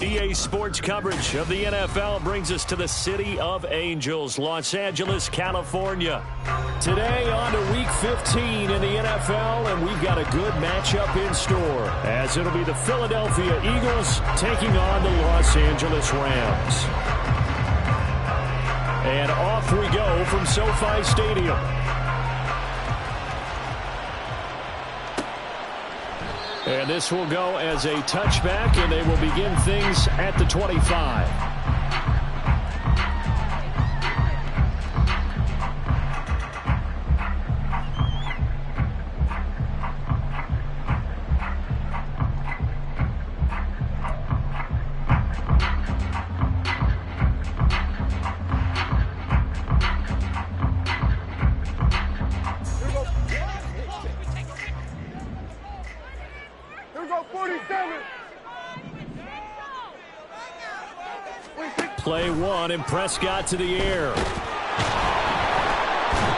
EA Sports coverage of the NFL brings us to the City of Angels, Los Angeles, California. Today on to Week 15 in the NFL, and we've got a good matchup in store, as it'll be the Philadelphia Eagles taking on the Los Angeles Rams. And off we go from SoFi Stadium. And this will go as a touchback, and they will begin things at the 25. Play one, and Prescott to the air.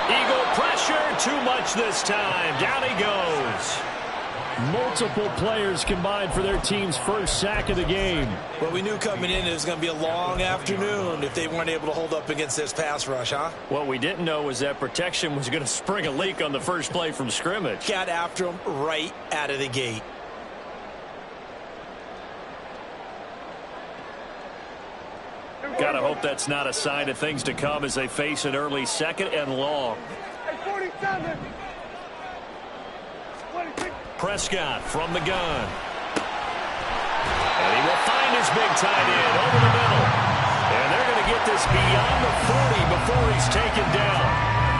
Eagle pressure, too much this time. Down he goes. Multiple players combined for their team's first sack of the game. Well, we knew coming in it was going to be a long afternoon if they weren't able to hold up against this pass rush, huh? What we didn't know was that protection was going to spring a leak on the first play from scrimmage. Got after him right out of the gate. Gotta hope that's not a sign of things to come as they face an early second and long. Prescott from the gun. And he will find his big tight end over the middle. And they're going to get this beyond the 40 before he's taken down.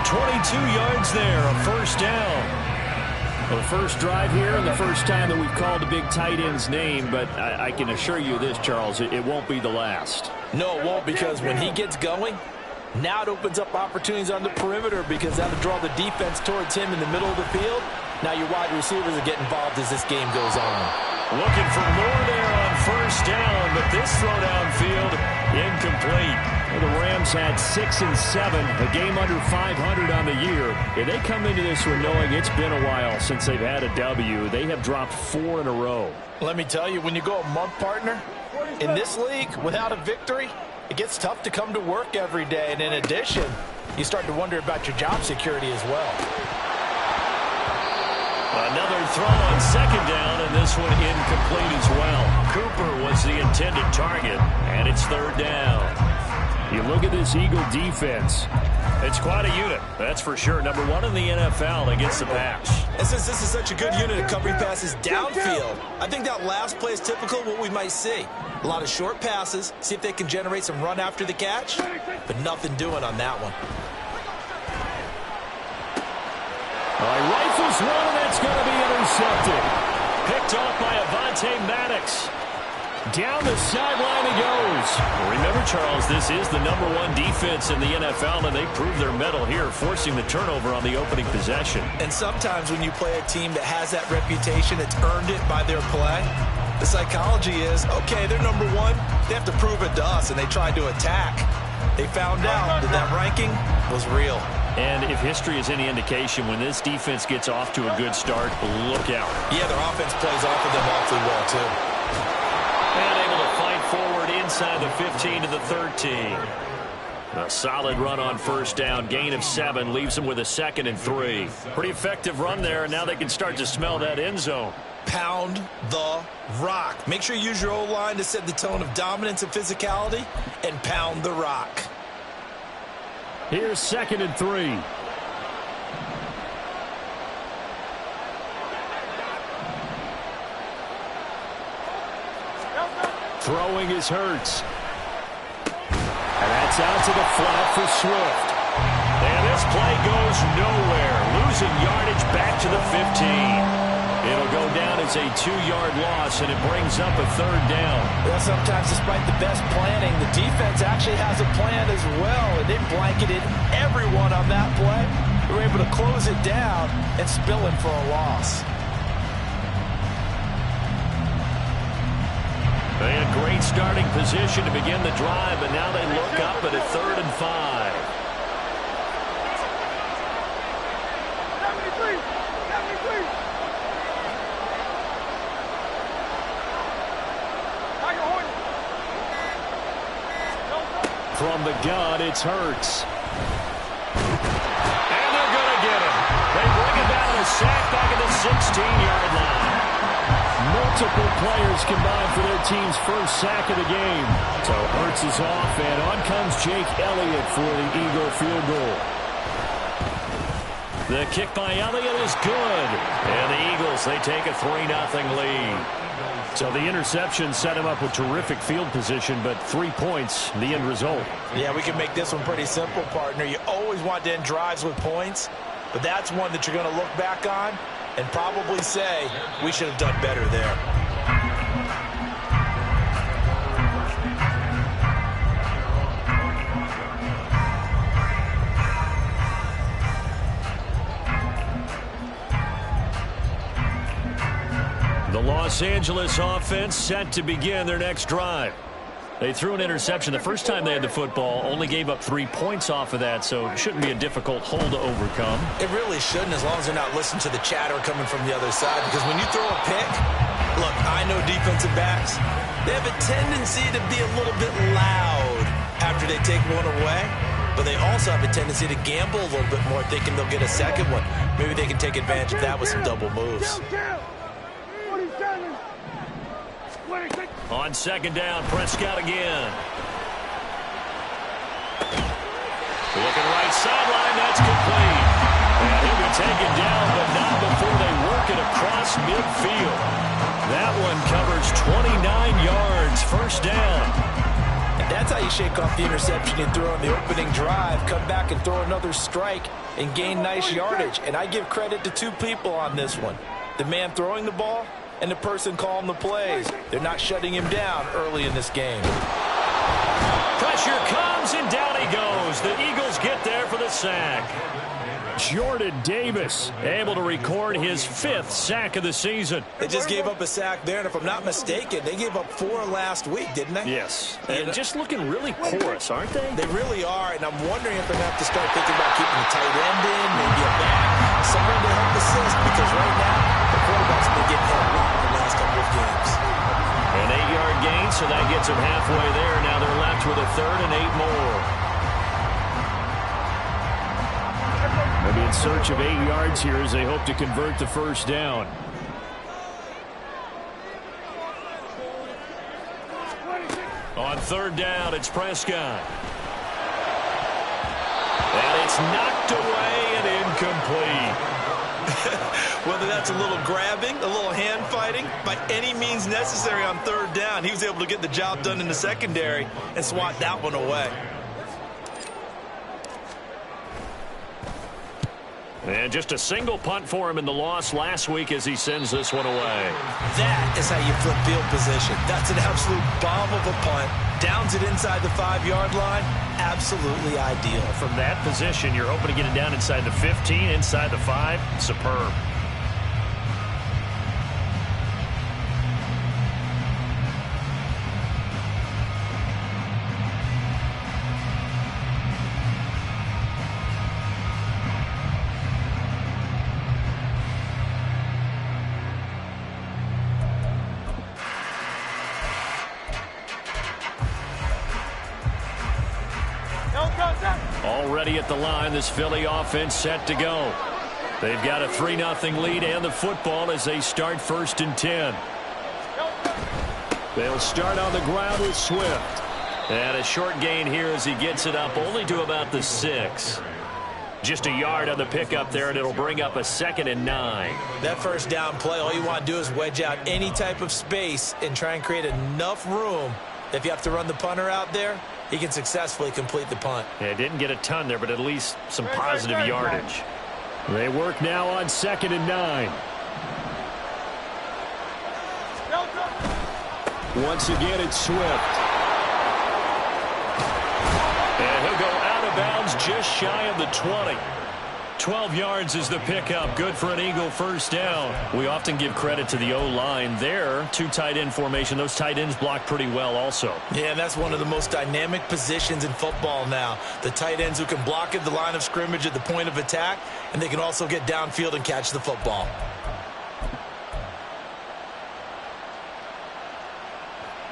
22 yards there, a first down. Well, the first drive here and the first time that we've called the big tight end's name, but I can assure you this, Charles, it won't be the last. No, it won't, because when he gets going, now it opens up opportunities on the perimeter because that'll draw the defense towards him in the middle of the field. Now your wide receivers will get involved as this game goes on. Looking for more there on first down, but this throw downfield incomplete. The Rams had 6 and 7, a game under 500 on the year. And they come into this one knowing it's been a while since they've had a W. They have dropped 4 in a row. Let me tell you, when you go a month, partner, in this league, without a victory, it gets tough to come to work every day. And in addition, you start to wonder about your job security as well. Another throw on second down, and this one incomplete as well. Cooper was the intended target, and it's third down. You look at this Eagle defense. It's quite a unit, that's for sure. Number 1 in the NFL against the pass. And since this is such a good unit at covering passes downfield, I think that last play is typical of what we might see. A lot of short passes, see if they can generate some run after the catch, but nothing doing on that one. Rifles one, and that's going to be intercepted. Picked off by Avonte Maddox. Down the sideline he goes. Remember, Charles, this is the number 1 defense in the NFL, and they prove their mettle here, forcing the turnover on the opening possession. And sometimes when you play a team that has that reputation, that's earned it by their play, the psychology is, okay, they're number 1. They have to prove it to us, and they tried to attack. They found out that that ranking was real. And if history is any indication, when this defense gets off to a good start, look out. Yeah, their offense plays off of them awfully well, too. And able to fight forward inside the 15 to the 13. A solid run on first down. Gain of 7 leaves them with a 2nd and 3. Pretty effective run there, and now they can start to smell that end zone. Pound the rock. Make sure you use your O-line to set the tone of dominance and physicality, and pound the rock. Here's 2nd and 3. Throwing is Hurts. And that's out to the flat for Swift. And this This play goes nowhere. Losing yardage back to the 15. It'll go down as a 2-yard loss, and it brings up a 3rd down. Well, sometimes despite the best planning, the defense actually has a plan as well, and they blanketed everyone on that play. They were able to close it down and spill him for a loss. They had great starting position to begin the drive, but now they look up at a 3rd and 5. From the gun, it's Hurts. And they're going to get him. They bring him down a sack back at the 16-yard line. Multiple players combined for their team's first sack of the game. So Hurts is off, and on comes Jake Elliott for the Eagle field goal. The kick by Elliott is good. And the Eagles, they take a 3-0 lead. So the interception set him up with terrific field position, but 3 points, the end result. Yeah, we can make this one pretty simple, partner. You always want to end drives with points, but that's one that you're going to look back on and probably say, we should have done better there. The Los Angeles offense set to begin their next drive. They threw an interception the first time they had the football, only gave up 3 points off of that, so it shouldn't be a difficult hole to overcome. It really shouldn't, as long as they're not listening to the chatter coming from the other side, because when you throw a pick, look, I know defensive backs, they have a tendency to be a little bit loud after they take one away, but they also have a tendency to gamble a little bit more, thinking they'll get a second one. Maybe they can take advantage of that with some double moves. On 2nd down, Prescott again. Looking right sideline, that's complete. And he'll be taken down, but not before they work it across midfield. That one covers 29 yards, 1st down. And that's how you shake off the interception you threw on the opening drive, come back and throw another strike and gain nice yardage. And I give credit to 2 people on this one. The man throwing the ball and the person calling the plays. They're not shutting him down early in this game. Pressure comes, and down he goes. The Eagles get there for the sack. Jordan Davis able to record his 5th sack of the season. They just gave up a sack there, and if I'm not mistaken, they gave up 4 last week, didn't they? Yes. And just looking really porous, aren't they? They really are, and I'm wondering if they're going to have to start thinking about keeping the tight end in, maybe a back, someone to help assist, because right now, the quarterback's been getting hit a lot in the last couple of games. An 8-yard gain, so that gets them halfway there. Now they're left with a 3rd and 8 more. Maybe in search of 8 yards here as they hope to convert the 1st down. On 3rd down, it's Prescott. And it's knocked away and incomplete. Whether that's a little grabbing, a little hand fighting, by any means necessary on 3rd down, he was able to get the job done in the secondary and swat that one away. And just a single punt for him in the loss last week as he sends this one away. That is how you flip field position. That's an absolute bomb of a punt. Downs it inside the 5-yard line. Absolutely ideal. From that position, you're hoping to get it down inside the 15, inside the 5. Superb. Already at the line, this Philly offense set to go. They've got a 3-0 lead and the football as they start 1st and 10. They'll start on the ground with Swift. And a short gain here as he gets it up only to about the 6. Just a yard on the pickup there, and it'll bring up a 2nd and 9. That 1st down play, all you want to do is wedge out any type of space and try and create enough room. If you have to run the punter out there, he can successfully complete the punt. Yeah, didn't get a ton there, but at least some positive yardage. They work now on 2nd and 9. Once again, it's Swift. And he'll go out of bounds just shy of the 20. 12 yards is the pickup. Good for an Eagle first down. We often give credit to the O-line there. 2 tight end formation. Those tight ends block pretty well also. Yeah, and that's one of the most dynamic positions in football now. The tight ends who can block at the line of scrimmage at the point of attack, and they can also get downfield and catch the football.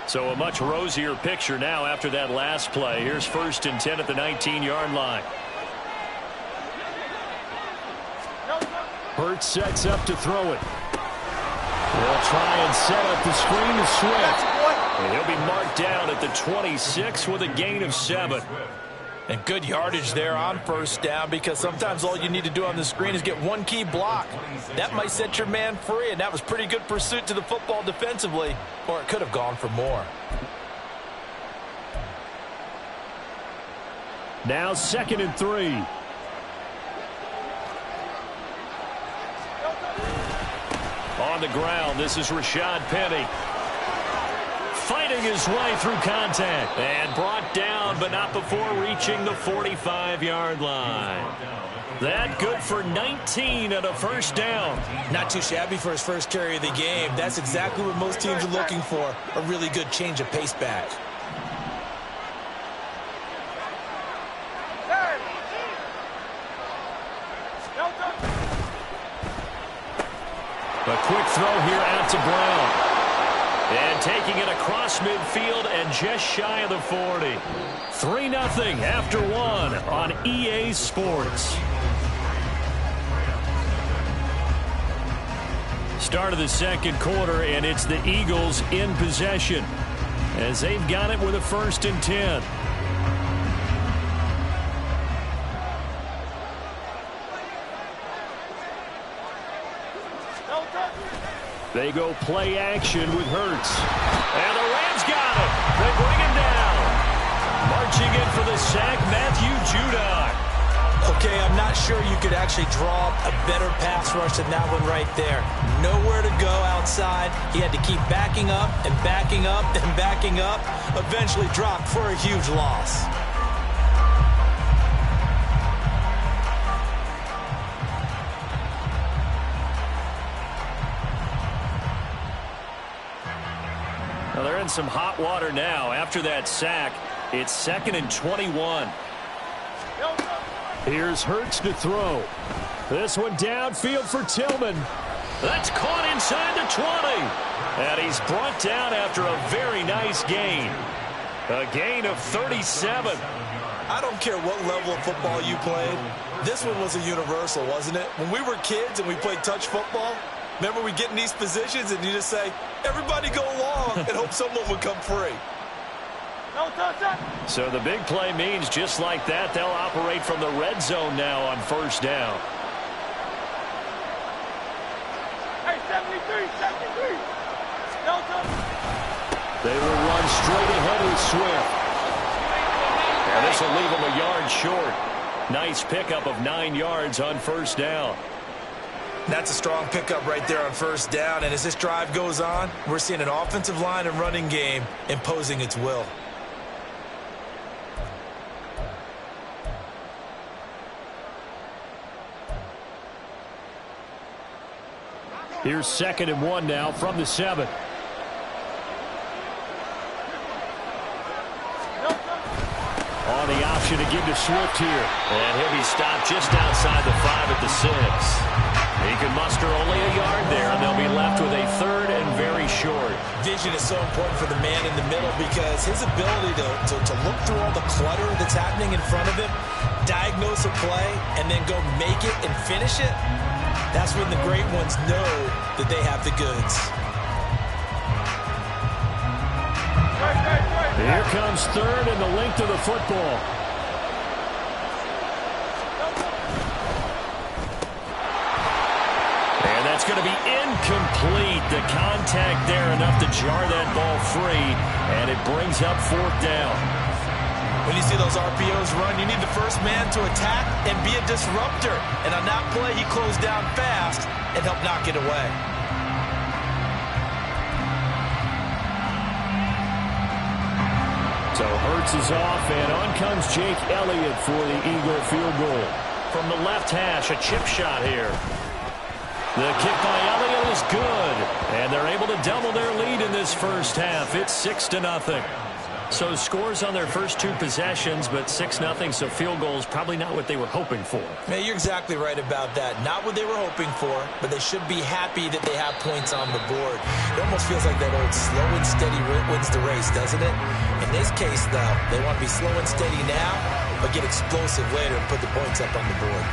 So a much rosier picture now after that last play. Here's 1st and 10 at the 19-yard line. Hurts sets up to throw it. They'll try and set up the screen to Swift. And he'll be marked down at the 26 with a gain of 7. And good yardage there on first down, because sometimes all you need to do on the screen is get one key block. That might set your man free, and that was pretty good pursuit to the football defensively, or it could have gone for more. Now 2nd and 3. On the ground, this is Rashad Penny. Fighting his way through contact. And brought down, but not before reaching the 45-yard line. That good for 19 and a first down. Not too shabby for his first carry of the game. That's exactly what most teams are looking for. A really good change of pace back. A quick throw here out to Brown. And taking it across midfield and just shy of the 40. 3-0 after 1 on EA Sports. Start of the second quarter, and it's the Eagles in possession as they've got it with a 1st and 10. They go play action with Hurts. And the Rams got him. They bring him down. Marching in for the sack, Matthew Judon. Okay, I'm not sure you could actually draw a better pass rush than that one right there. Nowhere to go outside. He had to keep backing up and backing up and backing up. Eventually dropped for a huge loss. Well, they're in some hot water now. After that sack, it's 2nd and 21. Here's Hurts to throw. This one downfield for Tillman. That's caught inside the 20. And he's brought down after a very nice gain. A gain of 37. I don't care what level of football you played. This one was a universal, wasn't it? When we were kids and we played touch football, remember we get in these positions and you just say, everybody go along, and hope someone would come free. So the big play means just like that, they'll operate from the red zone now on first down. Hey, 73. They will run straight ahead with Swift. And this will leave him a yard short. Nice pickup of 9 yards on first down. That's a strong pickup right there on first down. And as this drive goes on, we're seeing an offensive line and running game imposing its will. Here's 2nd and 1 now from the 7. On the option to give to Swift here. And he'll be stopped just outside the 5 at the 6. He can muster only a yard there, and they'll be left with a 3rd and very short. Vision is so important for the man in the middle because his ability to look through all the clutter that's happening in front of him, diagnose a play, and then go make it and finish it, that's when the great ones know that they have the goods. Here comes 3rd and the length of the football. And that's going to be incomplete. The contact there enough to jar that ball free, and it brings up 4th down. When you see those RPOs run, you need the first man to attack and be a disruptor. And on that play, he closed down fast and helped knock it away. So Hurts is off, and on comes Jake Elliott for the Eagle field goal. From the left hash, a chip shot here. The kick by Elliott is good, and they're able to double their lead in this first half. It's 6-0. So scores on their first two possessions, but 6-0, so field goal is probably not what they were hoping for. Man, you're exactly right about that. Not what they were hoping for, but they should be happy that they have points on the board. It almost feels like that old slow and steady wins the race, doesn't it? In this case, though, they want to be slow and steady now, but get explosive later and put the points up on the board.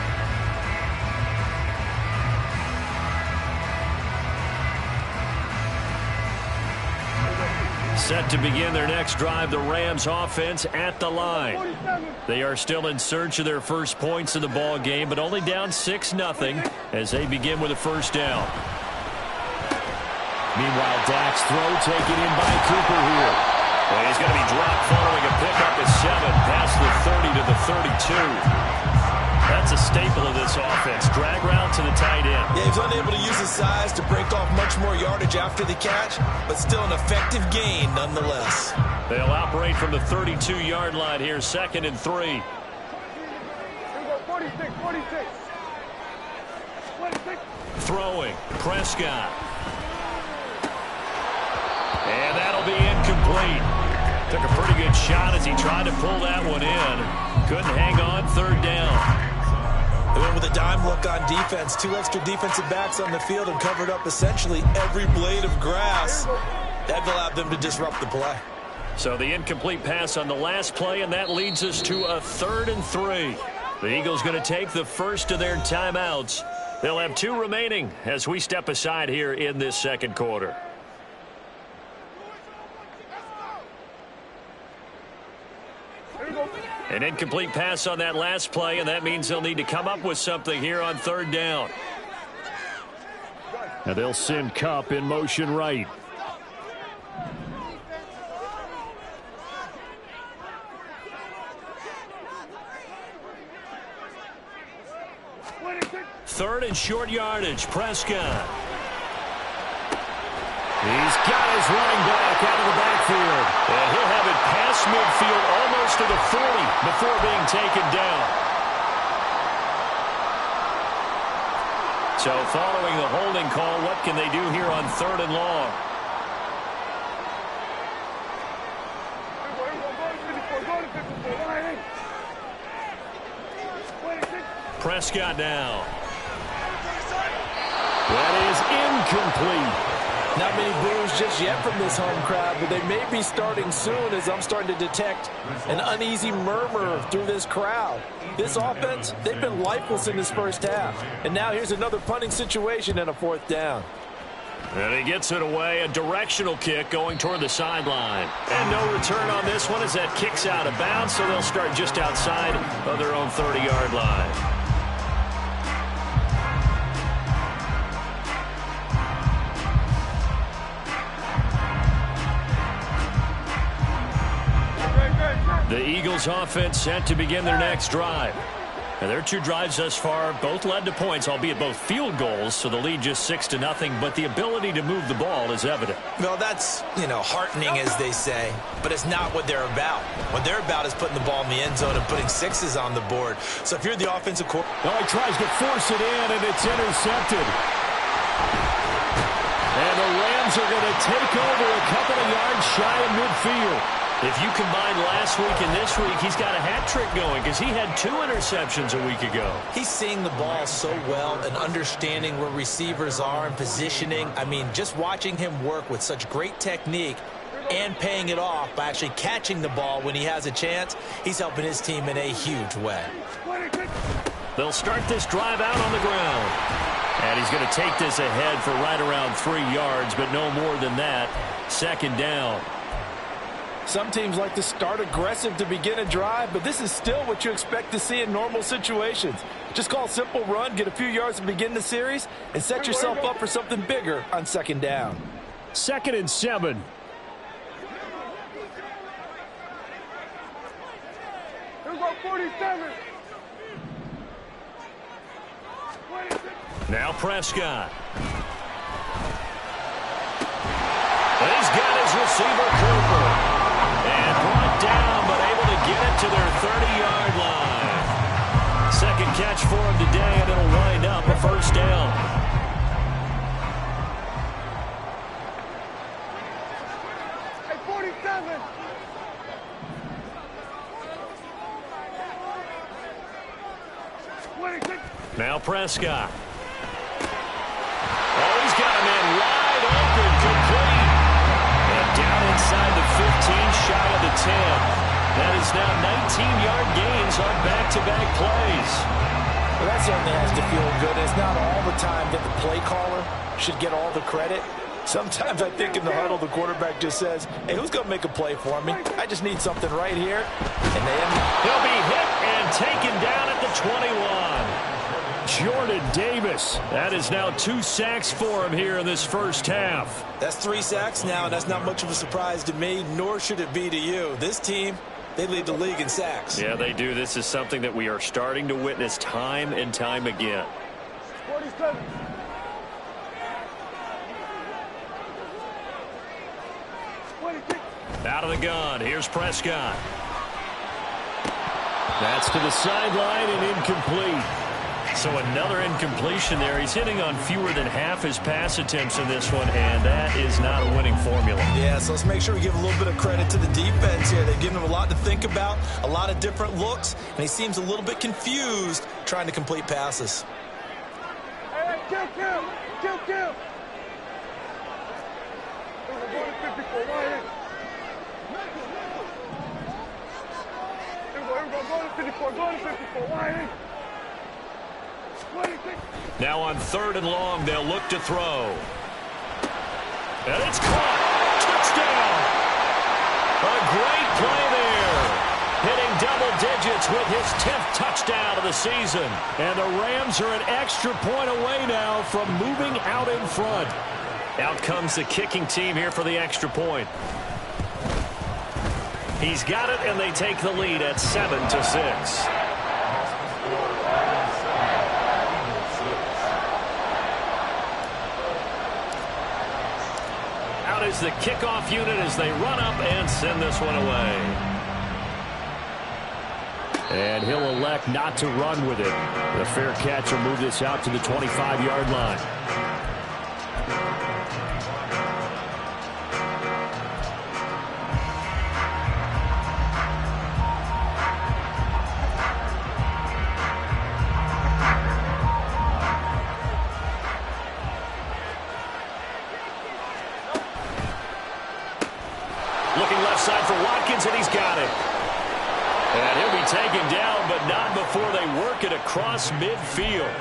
Set to begin their next drive, the Rams offense at the line. They are still in search of their first points of the ball game, but only down 6-0 as they begin with a first down. Meanwhile, Dak's throw taken in by Cooper here. Well, he's going to be dropped following a pickup at 7 past the 30 to the 32. That's a staple of this offense. Drag route to the tight end. Yeah, he's unable to use his size to break off much more yardage after the catch, but still an effective gain nonetheless. They'll operate from the 32-yard line here, 2nd and 3. Here we go, 46. Throwing, Prescott. And that'll be incomplete. Took a pretty good shot as he tried to pull that one in. Couldn't hang on, 3rd down. They went with a dime look on defense. 2 extra defensive backs on the field and covered up essentially every blade of grass. That allowed them to disrupt the play. So the incomplete pass on the last play, and that leads us to a 3rd and 3. The Eagles going to take the first of their timeouts. They'll have 2 remaining as we step aside here in this second quarter. An incomplete pass on that last play, and that means they'll need to come up with something here on 3rd down. Now they'll send Kupp in motion right. Third and short yardage, Prescott. He's got his running back out of the backfield. And he'll have it past midfield almost to the 40 before being taken down. So following the holding call, what can they do here on 3rd and long? Prescott now. That is incomplete. Not many boos just yet from this home crowd, but they may be starting soon as I'm starting to detect an uneasy murmur through this crowd. This offense, they've been lifeless in this first half. And now here's another punting situation and a 4th down. And he gets it away, a directional kick going toward the sideline. And no return on this one as that kicks out of bounds, so they'll start just outside of their own 30-yard line. The Eagles offense set to begin their next drive. And their 2 drives thus far both led to points, albeit both field goals, so the lead just 6-0, but the ability to move the ball is evident. Well, that's, heartening, as they say, but it's not what they're about. What they're about is putting the ball in the end zone and putting 6s on the board. So if you're the offensive coordinator... Oh, he tries to force it in, and it's intercepted. And the Rams are going to take over a couple of yards shy of midfield. If you combine last week and this week, he's got a hat trick going because he had 2 interceptions a week ago. He's seeing the ball so well and understanding where receivers are and positioning. I mean, just watching him work with such great technique and paying it off by actually catching the ball when he has a chance, he's helping his team in a huge way. They'll start this drive out on the ground. And he's going to take this ahead for right around 3 yards, but no more than that. 2nd down. Some teams like to start aggressive to begin a drive, but this is still what you expect to see in normal situations. Just call a simple run, get a few yards to begin the series, and set yourself up for something bigger on 2nd down. 2nd and 7. we go 47. 26. Now Prescott. And he's got his receiver, Cooper. And brought down, but able to get it to their 30-yard line. Second catch for him today, and it'll wind up a first down. Hey, 47. Now Prescott. Oh, he's got a man wide open, complete. And down inside the 15, shy of the 10. That is now 19-yard gains on back-to-back plays. Well, that certainly has to feel good. It's not all the time that the play caller should get all the credit. Sometimes I think in the huddle, the quarterback just says, hey, who's going to make a play for me? I just need something right here. And then he'll be hit and taken down at the 21. Jordan Davis. That is now 2 sacks for him here in this first half. That's 3 sacks now, and that's not much of a surprise to me, nor should it be to you. This team, they lead the league in sacks. Yeah, they do. This is something that we are starting to witness time and time again. 47. Out of the gun. Here's Prescott. That's to the sideline and incomplete. So another incompletion there. He's hitting on fewer than half his pass attempts in this one, and that is not a winning formula. Yeah, so let's make sure we give a little bit of credit to the defense here. They've given him a lot to think about, a lot of different looks, and he seems a little bit confused trying to complete passes. Hey, kill. We're going to 54. Why Go to 54. Why Now on 3rd and long, they'll look to throw. And it's caught. Touchdown. A great play there. Hitting double digits with his 10th touchdown of the season. And the Rams are an extra point away now from moving out in front. Out comes the kicking team here for the extra point. He's got it, and they take the lead at 7-6. Out is the kickoff unit as they run up and send this one away. And he'll elect not to run with it. The fair catch will move this out to the 25-yard line. Looking left side for Watkins, and he's got it. And he'll be taken down, but not before they work it across midfield.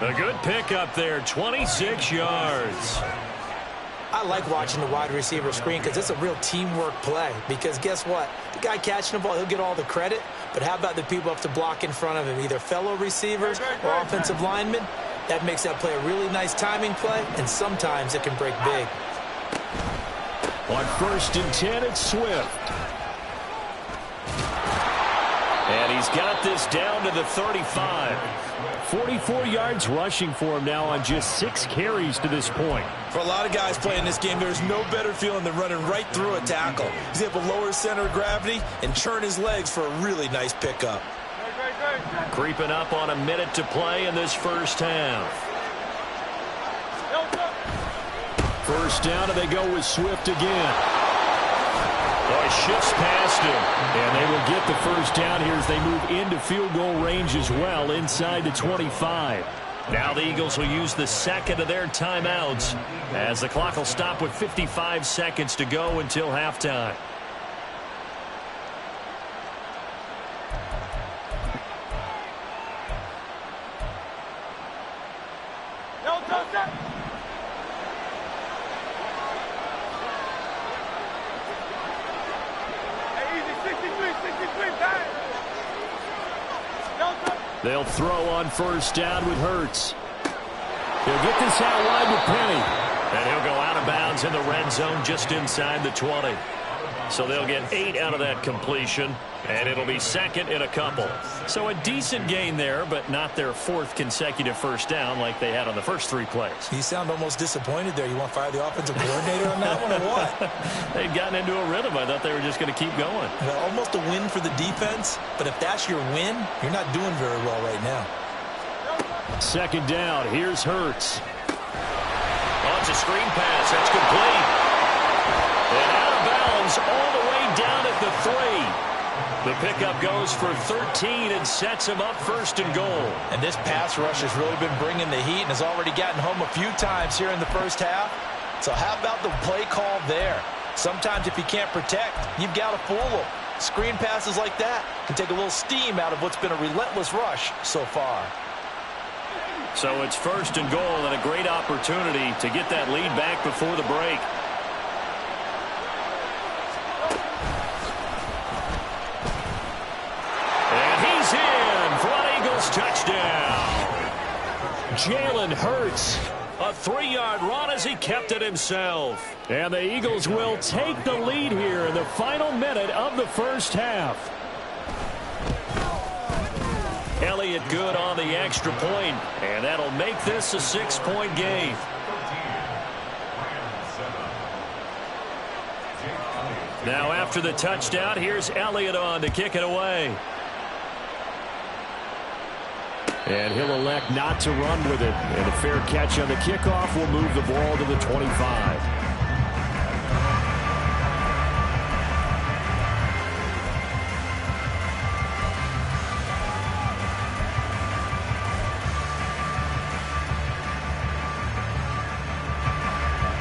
A good pickup there, 26 yards. I like watching the wide receiver screen because it's a real teamwork play. Because guess what? The guy catching the ball, he'll get all the credit. But how about the people up to block in front of him, either fellow receivers or offensive linemen? That makes that play a really nice timing play, and sometimes it can break big. On 1st and 10, it's Swift. And he's got this down to the 35. 44 yards rushing for him now on just 6 carries to this point. For a lot of guys playing this game, there's no better feeling than running right through a tackle. He's able to lower his center of gravity and churn his legs for a really nice pickup. Creeping up on a minute to play in this first half. First down, and they go with Swift again. Oh, he shifts past him, and they will get the first down here as they move into field goal range as well inside the 25. Now the Eagles will use the second of their timeouts as the clock will stop with 55 seconds to go until halftime. They'll throw on first down with Hurts. He'll get this out wide to Penny. And he'll go out of bounds in the red zone just inside the 20. So they'll get 8 out of that completion, and it'll be second and a couple. So a decent gain there, but not their 4th consecutive first down like they had on the first 3 plays. You sound almost disappointed there. You want to fire the offensive coordinator on that one or what? They'd gotten into a rhythm. I thought they were just going to keep going. Well, almost a win for the defense, but if that's your win, you're not doing very well right now. Second down. Here's Hurts. Oh, it's a screen pass. That's complete. And out of bounds all the way down at the 3. The pickup goes for 13 and sets him up 1st and goal. And this pass rush has really been bringing the heat and has already gotten home a few times here in the first half. So how about the play call there? Sometimes if you can't protect, you've got to fool them. Screen passes like that can take a little steam out of what's been a relentless rush so far. So it's 1st and goal and a great opportunity to get that lead back before the break. And he's in for an Eagles touchdown. Jalen Hurts, a 3-yard run as he kept it himself. And the Eagles will take the lead here in the final minute of the first half. Elliott good on the extra point, and that'll make this a 6-point game. Now after the touchdown, here's Elliott on to kick it away. And he'll elect not to run with it. And a fair catch on the kickoff will move the ball to the 25.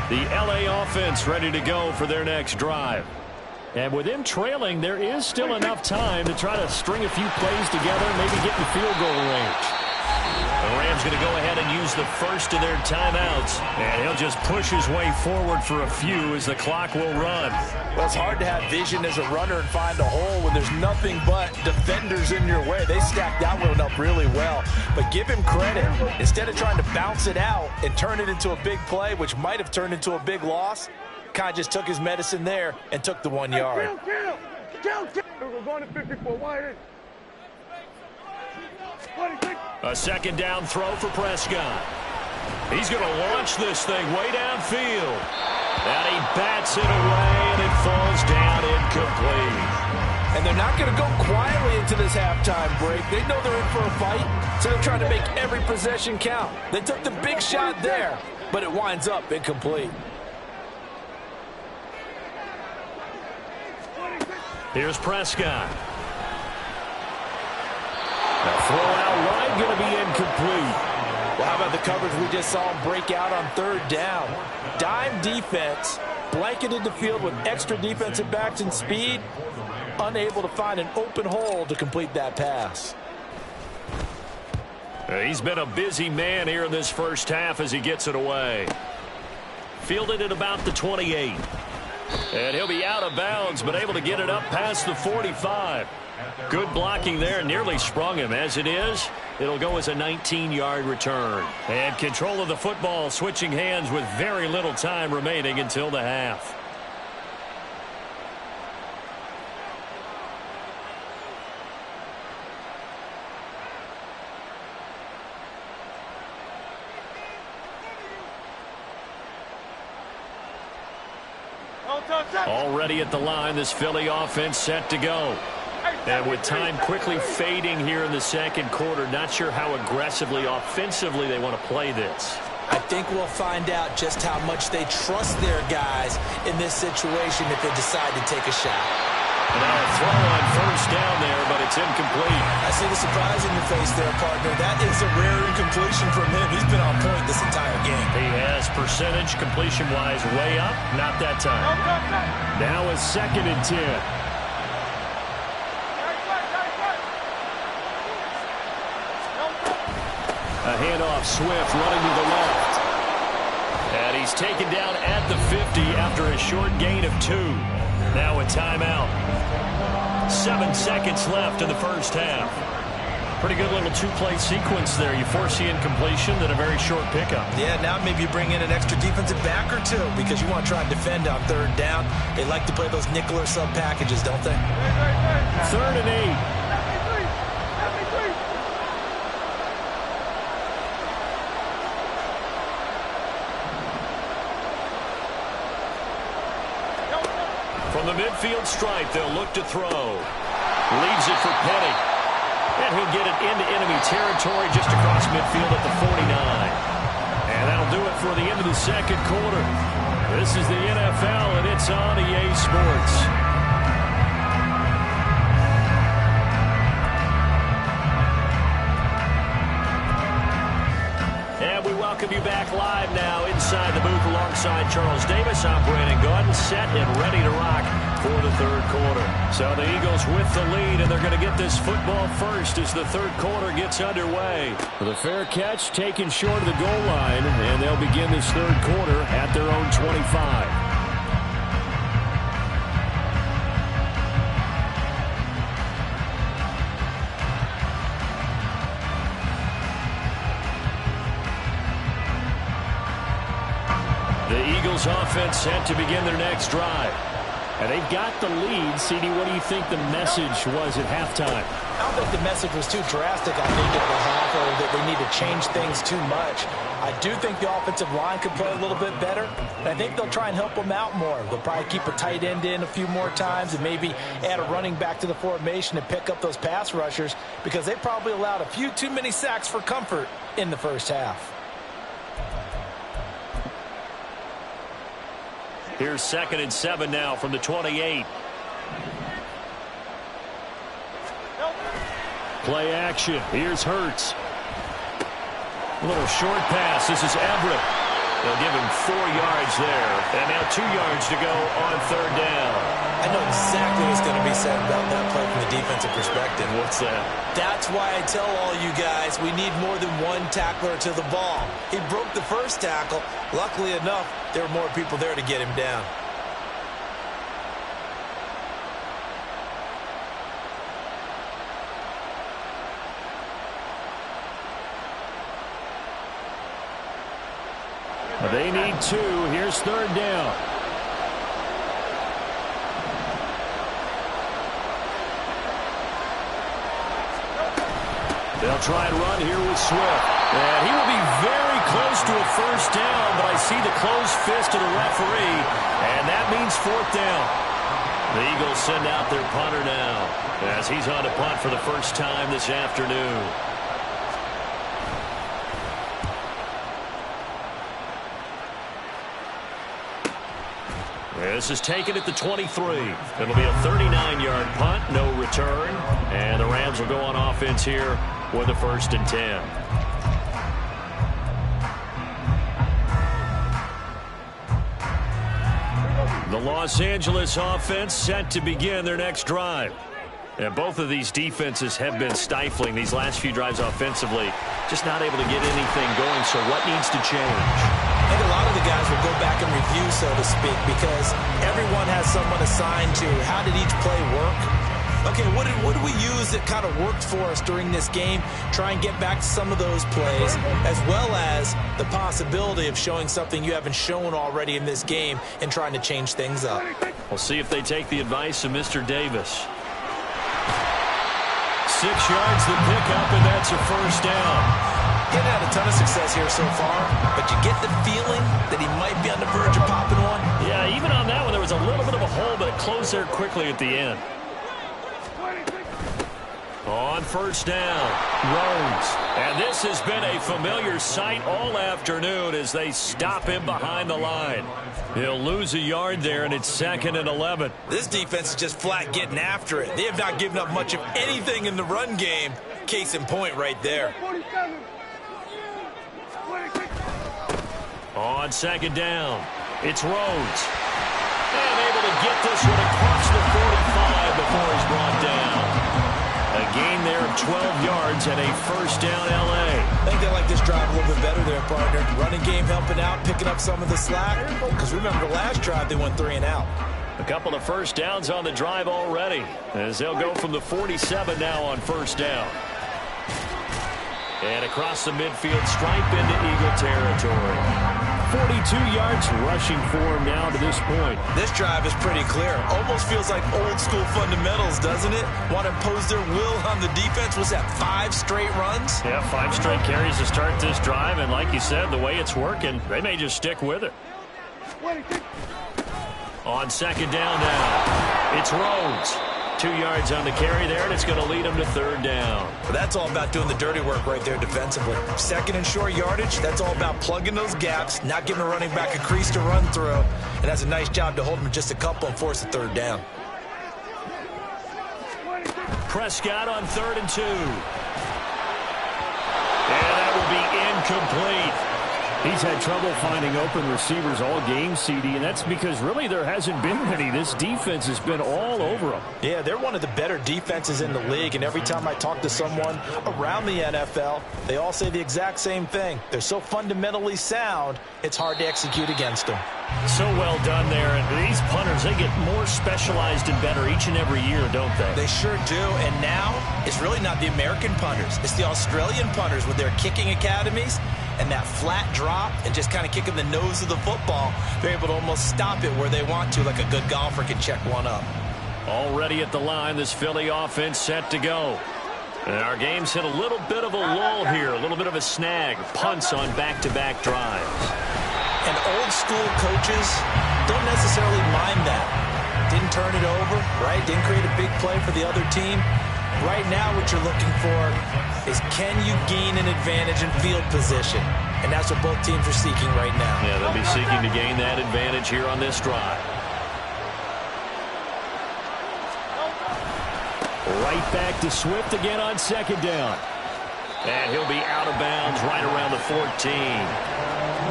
The LA offense ready to go for their next drive. And with them trailing, there is still enough time to try to string a few plays together, maybe get in field goal range. The Rams going to go ahead and use the first of their timeouts. And he'll just push his way forward for a few as the clock will run. Well, it's hard to have vision as a runner and find a hole when there's nothing but defenders in your way. They stacked that one up really well. But give him credit. Instead of trying to bounce it out and turn it into a big play, which might have turned into a big loss, kind of just took his medicine there and took the 1 yard. We're going to 54 wide. A second down throw for Prescott. He's going to launch this thing way downfield. And he bats it away, and it falls down incomplete. And they're not going to go quietly into this halftime break. They know they're in for a fight, so they're trying to make every possession count. They took the big shot there, but it winds up incomplete. Here's Prescott. The throw out wide going to be incomplete. Well, how about the coverage we just saw him break out on 3rd down? Dime defense, blanketed the field with extra defensive backs and speed, unable to find an open hole to complete that pass. He's been a busy man here in this first half as he gets it away. Fielded at about the 28. And he'll be out of bounds, but able to get it up past the 45. Good blocking there, nearly sprung him. As it is, it'll go as a 19-yard return. And control of the football, switching hands with very little time remaining until the half. Already at the line, this Philly offense set to go. And with time quickly fading here in the second quarter, not sure how aggressively, offensively they want to play this. I think we'll find out just how much they trust their guys in this situation if they decide to take a shot. Now a throw on first down there, but it's incomplete. I see the surprise in your face there, partner. That is a rare incompletion from him. He's been on point this entire game. He has percentage completion-wise way up. Not that time. Now a 2nd and 10. A handoff, Swift running to the left. And he's taken down at the 50 after a short gain of 2. Now a timeout. 7 seconds left in the first half. Pretty good little two-play sequence there. You force the incompletion, then a very short pickup. Yeah, now maybe you bring in an extra defensive back or two because you want to try and defend on third down. They like to play those nickel or sub packages, don't they? 3rd and 8. From the midfield stripe, they'll look to throw. Leaves it for Penny. And he'll get it into enemy territory just across midfield at the 49. And that'll do it for the end of the second quarter. This is the NFL, and it's on EA Sports. And we welcome you back live now inside the booth alongside Charles Davis. I'm Brandon Gaudin, set and ready to rock for the third quarter. So the Eagles with the lead, and they're going to get this football first as the third quarter gets underway. The fair catch taken short of the goal line, and they'll begin this third quarter at their own 25. The Eagles offense set to begin their next drive. And they've got the lead. CD, what do you think the message was at halftime? I don't think the message was too drastic, I think, at the half, or that they need to change things too much. I do think the offensive line could play a little bit better, and I think they'll try and help them out more. They'll probably keep a tight end in a few more times and maybe add a running back to the formation and pick up those pass rushers because they probably allowed a few too many sacks for comfort in the first half. Here's 2nd and 7 now from the 28. Play action. Here's Hurts. A little short pass. This is Everett. They'll give him 4 yards there. And now 2 yards to go on third down. I know exactly what's going to be said about that play from the defensive perspective. What's that? That's why I tell all you guys we need more than one tackler to the ball. He broke the first tackle. Luckily enough, there were more people there to get him down. They need 2. Here's third down. They'll try and run here with Swift. And he will be very close to a first down, but I see the closed fist of the referee, and that means 4th down. The Eagles send out their punter now as he's on to punt for the first time this afternoon. This is taken at the 23. It'll be a 39-yard punt, no return. And the Rams will go on offense here with a 1st and 10. The Los Angeles offense set to begin their next drive. And both of these defenses have been stifling these last few drives offensively. Just not able to get anything going, so what needs to change? I think a lot of the guys will go back and review, so to speak, because everyone has someone assigned to how did each play work. Okay, what did we use that kind of worked for us during this game? Try and get back to some of those plays, as well as the possibility of showing something you haven't shown already in this game and trying to change things up. We'll see if they take the advice of Mr. Davis. 6 yards the pickup, and that's a first down. He hasn't had a ton of success here so far, but you get the feeling that he might be on the verge of popping one. Yeah, even on that one, there was a little bit of a hole, but it closed there quickly at the end. On first down, Rhodes. And this has been a familiar sight all afternoon as they stop him behind the line. He'll lose a yard there, and it's 2nd and 11. This defense is just flat getting after it. They have not given up much of anything in the run game. Case in point right there. On 2nd down, it's Rhodes. And able to get this one across the 45 before he's brought down. A gain there of 12 yards and a first down L.A. I think they like this drive a little bit better there, partner. Running game helping out, picking up some of the slack. Because remember, the last drive they went 3 and out. A couple of first downs on the drive already as they'll go from the 47 now on first down. And across the midfield stripe into Eagle territory. 42 yards rushing for him now to this point. This drive is pretty clear. Almost feels like old school fundamentals, doesn't it? Want to impose their will on the defense. Was that 5 straight runs? Yeah, 5 straight carries to start this drive. And like you said, the way it's working, they may just stick with it. On second down now, it's Rhodes. 2 yards on the carry there, and it's going to lead them to third down. Well, that's all about doing the dirty work right there defensively. Second and short yardage, that's all about plugging those gaps, not giving a running back a crease to run through. And that's a nice job to hold them just a couple and force the third down. Prescott on 3rd and 2. And that will be incomplete. He's had trouble finding open receivers all game, CD, and that's because really there hasn't been many. This defense has been all over them. Yeah, they're one of the better defenses in the league, and every time I talk to someone around the NFL, they all say the exact same thing. They're so fundamentally sound, it's hard to execute against them. So well done there, and these punters, they get more specialized and better each and every year, don't they? They sure do, and now it's really not the American punters. It's the Australian punters with their kicking academies and that flat drop and just kind of kicking the nose of the football. They're able to almost stop it where they want to, like a good golfer can check one up. Already at the line, this Philly offense set to go. And our game's hit a little bit of a lull here, a little bit of a snag. Punts on back-to-back drives. And old school coaches don't necessarily mind that. Didn't turn it over, right? Didn't create a big play for the other team. Right now what you're looking for is, can you gain an advantage in field position? And that's what both teams are seeking right now. Yeah, they'll be seeking to gain that advantage here on this drive. Right back to Swift again on second down. And he'll be out of bounds right around the 14.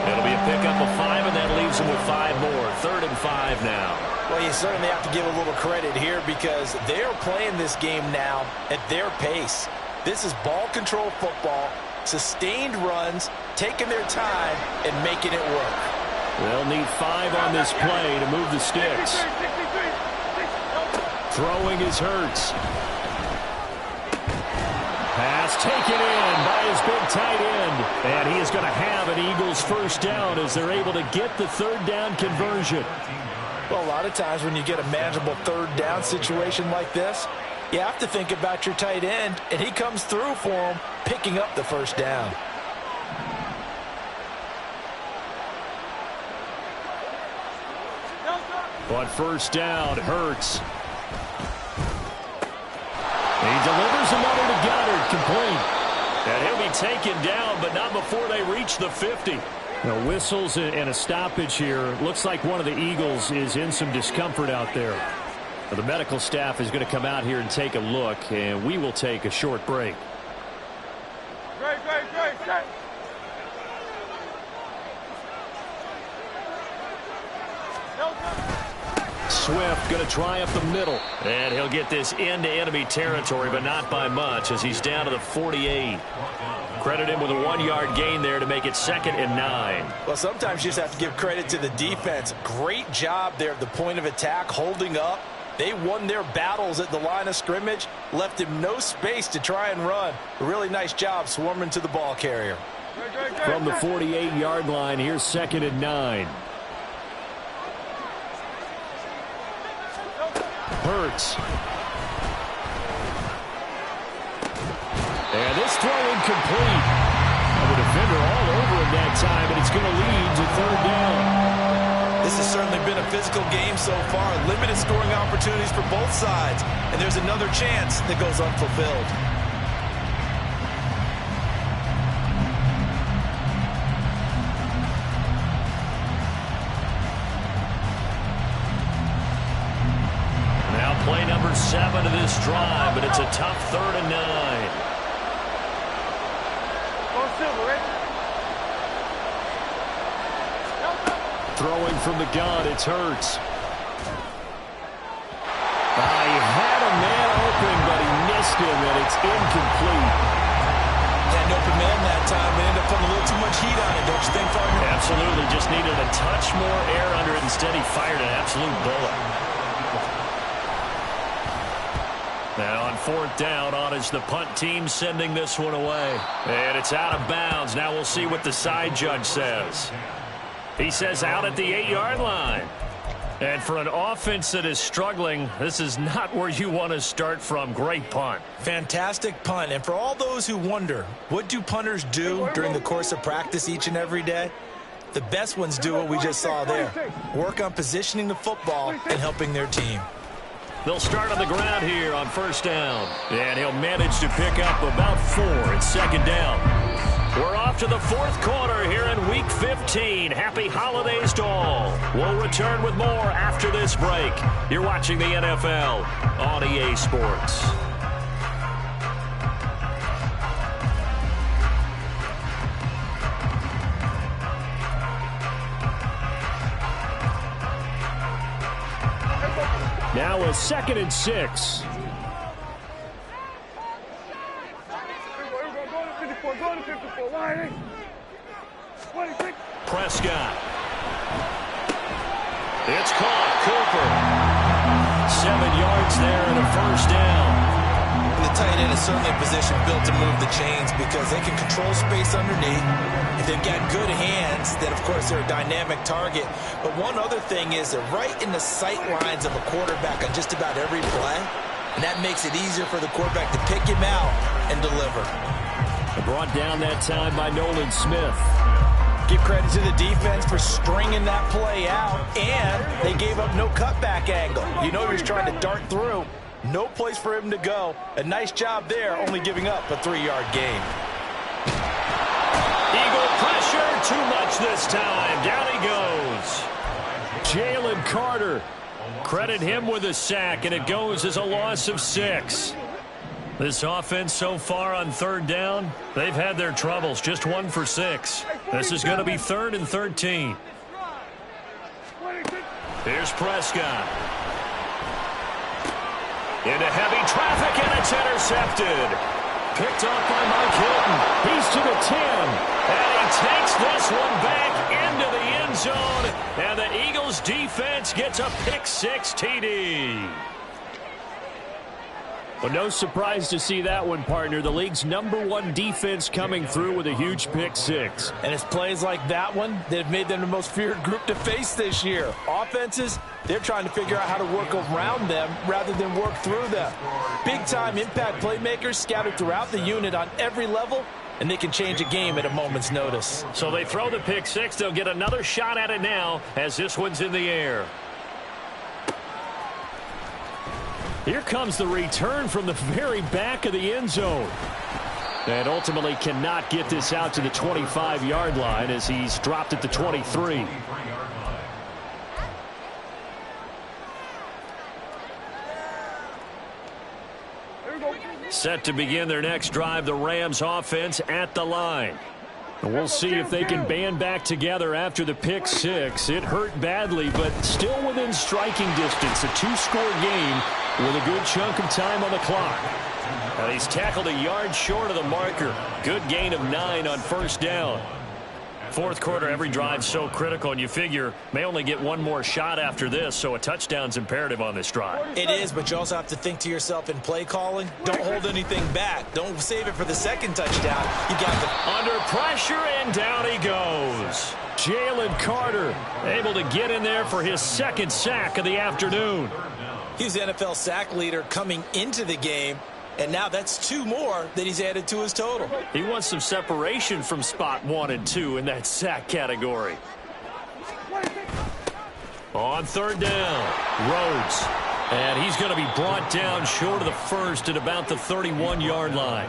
It'll be a pickup of 5, and that leaves him with 5 more. 3rd and 5 now. Well, you certainly have to give a little credit here because they're playing this game now at their pace. This is ball control football, sustained runs, taking their time, and making it work. They'll need 5 on this play to move the sticks. Throwing is Hurts. Pass taken in by his big tight end. And he is going to have an Eagles first down as they're able to get the third down conversion. Well, a lot of times when you get a manageable third down situation like this, you have to think about your tight end, and he comes through for him, picking up the first down. On first down, Hurts. He delivers another to Goddard, complete. And he'll be taken down, but not before they reach the 50. Now, whistles and a stoppage here. Looks like one of the Eagles is in some discomfort out there. The medical staff is going to come out here and take a look, and we will take a short break. Great. Swift going to try up the middle. And he'll get this into enemy territory, but not by much as he's down to the 48. Credit him with a 1-yard gain there to make it 2nd and 9. Well, sometimes you just have to give credit to the defense. Great job there at the point of attack, holding up. They won their battles at the line of scrimmage, left him no space to try and run. A really nice job swarming to the ball carrier. From the 48-yard line, here's 2nd and 9. Hurts. And this throw incomplete. And the defender all over him that time, and it's going to lead to third down. This has certainly been a physical game so far. Limited scoring opportunities for both sides. And there's another chance that goes unfulfilled. Now play number 7 of this drive, but it's a tough 3rd and 9. Throwing from the gun, it's Hurts. He had a man open, but he missed him, and it's incomplete. Had an open man that time, but ended up putting a little too much heat on it, don't you think, partner? Absolutely, just needed a touch more air under it. Instead, he fired an absolute bullet. Now on fourth down, on is the punt team sending this one away. And it's out of bounds. Now we'll see what the side judge says. He says out at the 8-yard line. And for an offense that is struggling, this is not where you want to start from. Great punt. Fantastic punt. And for all those who wonder, what do punters do during the course of practice each and every day? The best ones do what we just saw there. Work on positioning the football and helping their team. They'll start on the ground here on first down. And he'll manage to pick up about 4 at second down. We're off to the fourth quarter here in Week 15. Happy holidays to all. We'll return with more after this break. You're watching the NFL on EA Sports. Now a 2nd and 6. Prescott. It's caught. Cooper. 7 yards there and a first down. The tight end is certainly a position built to move the chains because they can control space underneath. If they've got good hands, then of course they're a dynamic target. But one other thing is they're right in the sight lines of a quarterback on just about every play. And that makes it easier for the quarterback to pick him out and deliver. Brought down that time by Nolan Smith. Give credit to the defense for stringing that play out, and they gave up no cutback angle. You know he was trying to dart through. No place for him to go. A nice job there, only giving up a 3-yard gain. Eagle pressure, too much this time. Down he goes. Jalen Carter. Credit him with a sack, and it goes as a loss of 6. This offense so far on third down, they've had their troubles. Just 1 for 6. This is going to be 3rd and 13. Here's Prescott. Into heavy traffic, and it's intercepted. Picked off by Mike Hilton. He's to the 10. And he takes this one back into the end zone. And the Eagles defense gets a pick-6 TD. Well, no surprise to see that one, partner. The league's #1 defense coming through with a huge pick-6. And it's plays like that one that have made them the most feared group to face this year. Offenses, they're trying to figure out how to work around them rather than work through them. Big-time impact playmakers scattered throughout the unit on every level, and they can change a game at a moment's notice. So they throw the pick-6. They'll get another shot at it now as this one's in the air. Here comes the return from the very back of the end zone. And ultimately cannot get this out to the 25-yard line as he's dropped at the 23. Set to begin their next drive, the Rams offense at the line. And we'll see if they can band back together after the pick-6. It hurt badly, but still within striking distance. A 2-score game with a good chunk of time on the clock. And he's tackled a yard short of the marker. Good gain of 9 on first down. Fourth quarter, every drive so critical, and you figure may only get one more shot after this, so a touchdown's imperative on this drive. It is, but you also have to think to yourself in play calling, don't hold anything back. Don't save it for the second touchdown. You got to... Under pressure, and down he goes. Jalen Carter able to get in there for his 2nd sack of the afternoon. He's the NFL sack leader coming into the game. And now that's 2 more that he's added to his total. He wants some separation from spot 1 and 2 in that sack category. On third down, Rhodes. And he's going to be brought down short of the first at about the 31-yard line.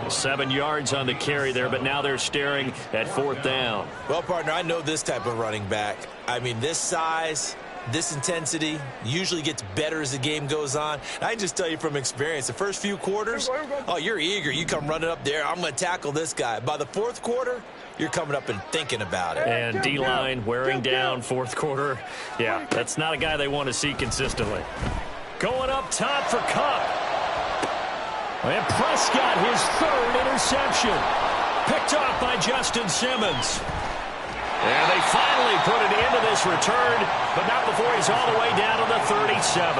7 yards on the carry there, but now they're staring at fourth down. Well, partner, I know this type of running back. I mean, this size, this intensity usually gets better as the game goes on. I can just tell you from experience, the first few quarters, oh, you're eager. You come running up there, I'm going to tackle this guy. By the fourth quarter, you're coming up and thinking about it. And D-line wearing down fourth quarter. Yeah, that's not a guy they want to see consistently. Going up top for Kupp. And Prescott, his 3rd interception. Picked off by Justin Simmons. And they finally put an end to this return, but not before he's all the way down to the 37.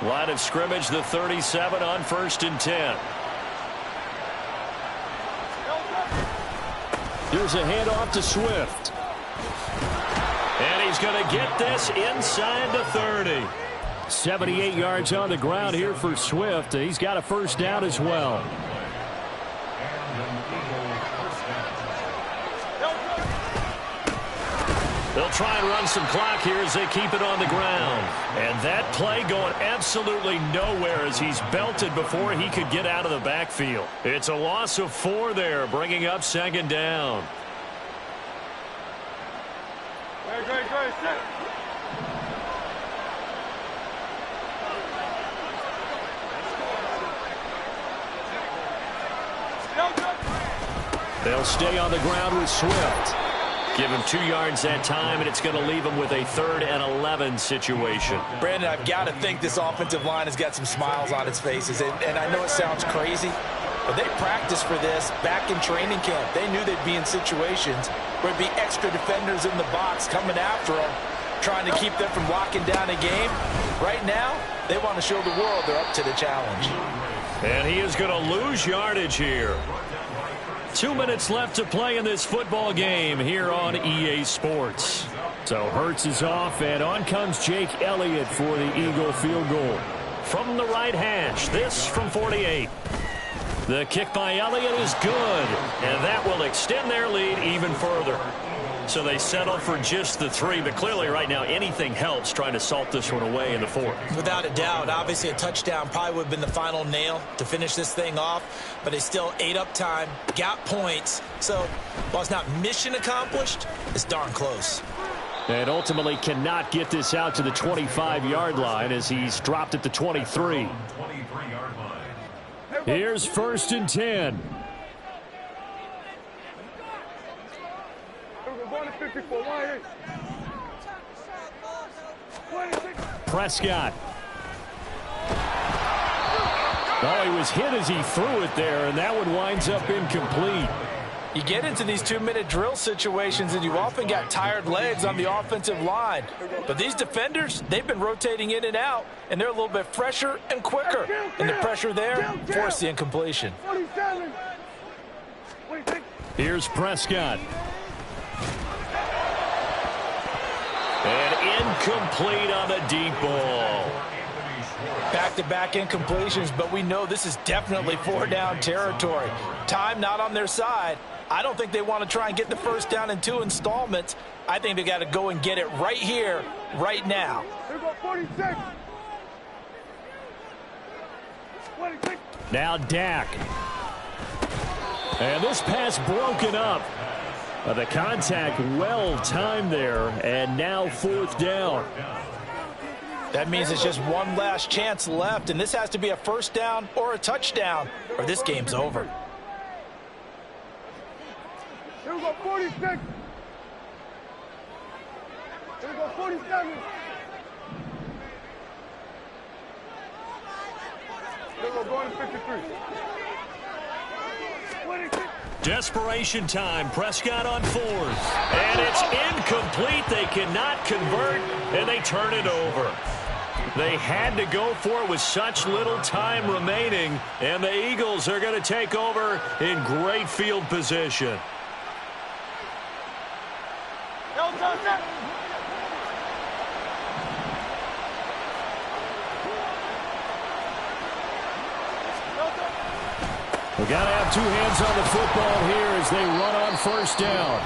Line of scrimmage, the 37 on 1st and 10. Here's a handoff to Swift. And he's going to get this inside the 30. 78 yards on the ground here for Swift. He's got a first down as well. They'll try and run some clock here as they keep it on the ground. And that play going absolutely nowhere as he's belted before he could get out of the backfield. It's a loss of 4 there, bringing up 2nd down. Great, set. They'll stay on the ground with Swift. Give him 2 yards that time, and it's going to leave him with a 3rd and 11 situation. Brandon, I've got to think this offensive line has got some smiles on its faces. And I know it sounds crazy, but they practiced for this back in training camp. They knew they'd be in situations where there'd be extra defenders in the box coming after them, trying to keep them from locking down a game. Right now, they want to show the world they're up to the challenge. And he is going to lose yardage here. 2 minutes left to play in this football game here on EA Sports. So Hurts is off, and on comes Jake Elliott for the Eagle field goal. From the right hash, this from 48. The kick by Elliott is good, and that will extend their lead even further. So they settle for just the 3, but clearly right now anything helps trying to salt this one away in the 4th. Without a doubt, obviously a touchdown probably would have been the final nail to finish this thing off, but they still ate up time, got points. So while it's not mission accomplished, it's darn close. And ultimately cannot get this out to the 25-yard line as he's dropped at the 23. Here's 1st and 10. Prescott. Oh, he was hit as he threw it there, and that one winds up incomplete. You get into these 2-minute drill situations, and you often got tired legs on the offensive line. But these defenders, they've been rotating in and out, and they're a little bit fresher and quicker. And the pressure there forced the incompletion. Here's Prescott. And incomplete on the deep ball. Back-to-back incompletions, but we know this is definitely 4-down territory. Time not on their side. I don't think they want to try and get the first down in 2 installments. I think they got to go and get it right here, right now. Here go 46. 26. Now Dak. And this pass broken up. The contact well timed there, and now 4th down. That means it's just one last chance left, and this has to be a first down or a touchdown, or this game's over. Here we go 46. Here we go 47. Here we go going to 53. 26. Desperation time. Prescott on 4th. And it's incomplete. They cannot convert, and they turn it over. They had to go for it with such little time remaining, and the Eagles are going to take over in great field position. We got to have 2 hands on the football here as they run on 1st down.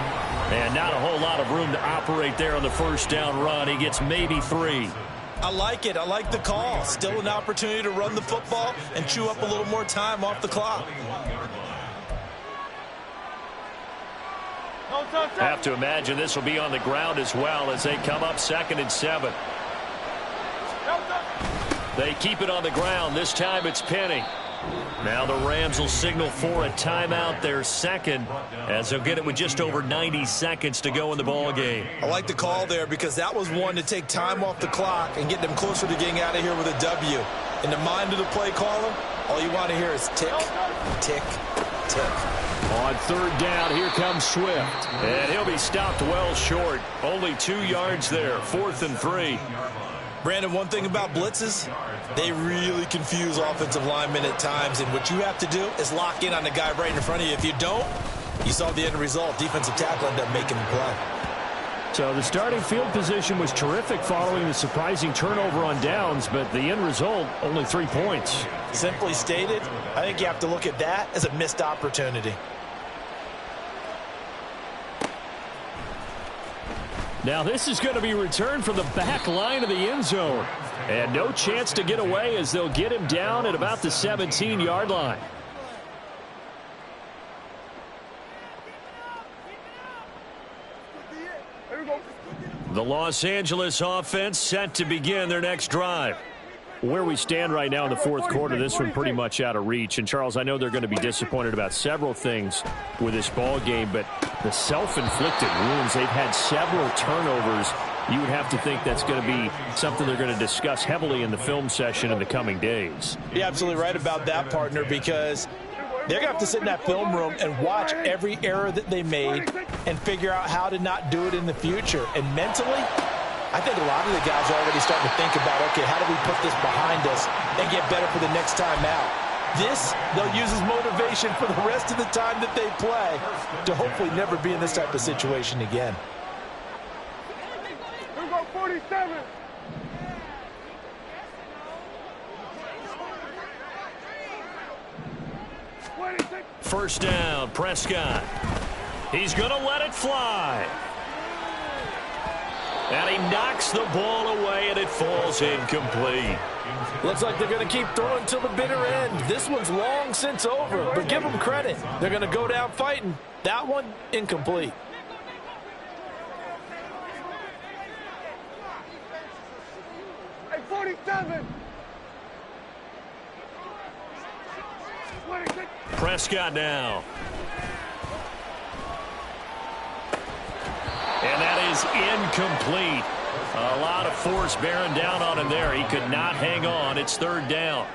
And not a whole lot of room to operate there on the 1st down run. He gets maybe 3. I like it. I like the call. Still an opportunity to run the football and chew up a little more time off the clock. Have to imagine this will be on the ground as well as they come up 2nd and 7. They keep it on the ground. This time it's Penny. Now the Rams will signal for a timeout, their 2nd, as they'll get it with just over 90 seconds to go in the ball game. I like the call there because that was one to take time off the clock and get them closer to getting out of here with a W. In the mind of the play caller, all you want to hear is tick, tick, tick. On 3rd down, here comes Swift. And he'll be stopped well short. Only 2 yards there, 4th and 3. Brandon, one thing about blitzes, they really confuse offensive linemen at times, and what you have to do is lock in on the guy right in front of you. If you don't, you saw the end result. Defensive tackle ended up making the play. So the starting field position was terrific following the surprising turnover on downs, but the end result, only 3 points. Simply stated, I think you have to look at that as a missed opportunity. Now this is going to be returned from the back line of the end zone. And no chance to get away as they'll get him down at about the 17-yard line. The Los Angeles offense set to begin their next drive. Where we stand right now in the fourth quarter, this one pretty much out of reach. And, Charles, I know they're going to be disappointed about several things with this ball game, but the self-inflicted wounds, they've had several turnovers. You would have to think that's going to be something they're going to discuss heavily in the film session in the coming days. You're absolutely right about that, partner, because they're going to have to sit in that film room and watch every error that they made and figure out how to not do it in the future. And mentally, I think a lot of the guys are already starting to think about, okay, how do we put this behind us and get better for the next time out? This, they'll use as motivation for the rest of the time that they play to hopefully never be in this type of situation again. Here we go, 47. First down, Prescott. He's going to let it fly. And he knocks the ball away, and it falls incomplete. Looks like they're going to keep throwing till the bitter end. This one's long since over, but give them credit. They're going to go down fighting. That one, incomplete. Hey, 47. Prescott now. And that is incomplete. A lot of force bearing down on him there. He could not hang on. It's third down.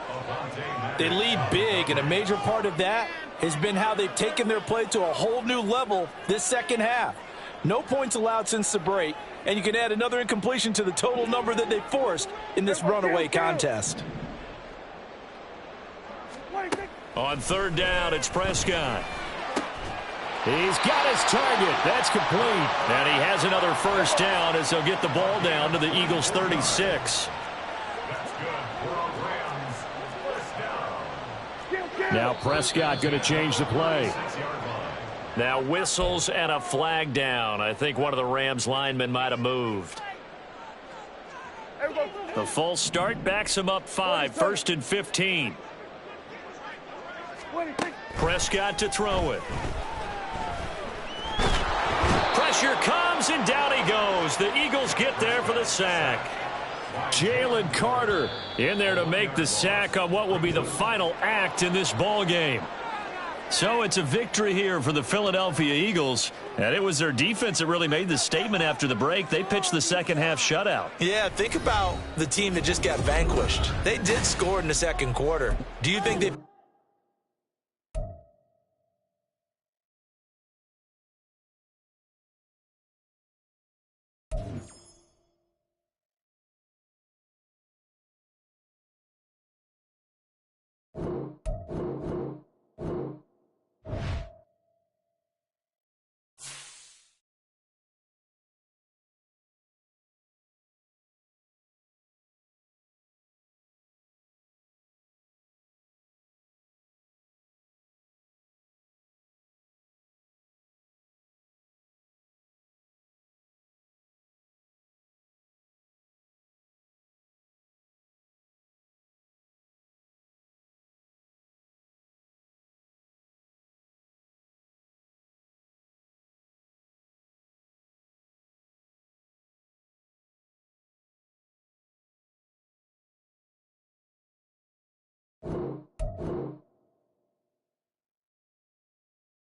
They lead big, and a major part of that has been how they've taken their play to a whole new level this second half. No points allowed since the break, and you can add another incompletion to the total number that they forced in this runaway contest. On third down, it's Prescott. He's got his target. That's complete. And he has another first down as they'll get the ball down to the Eagles' 36. Now Prescott going to change the play. Now whistles and a flag down. I think one of the Rams linemen might have moved. The false start backs him up 5. First and 15. Prescott to throw it. Pressure comes, and down he goes. The Eagles get there for the sack. Jalen Carter in there to make the sack on what will be the final act in this ball game. So it's a victory here for the Philadelphia Eagles, and it was their defense that really made the statement after the break. They pitched the second half shutout. Yeah, think about the team that just got vanquished. They did score in the second quarter. Do you think they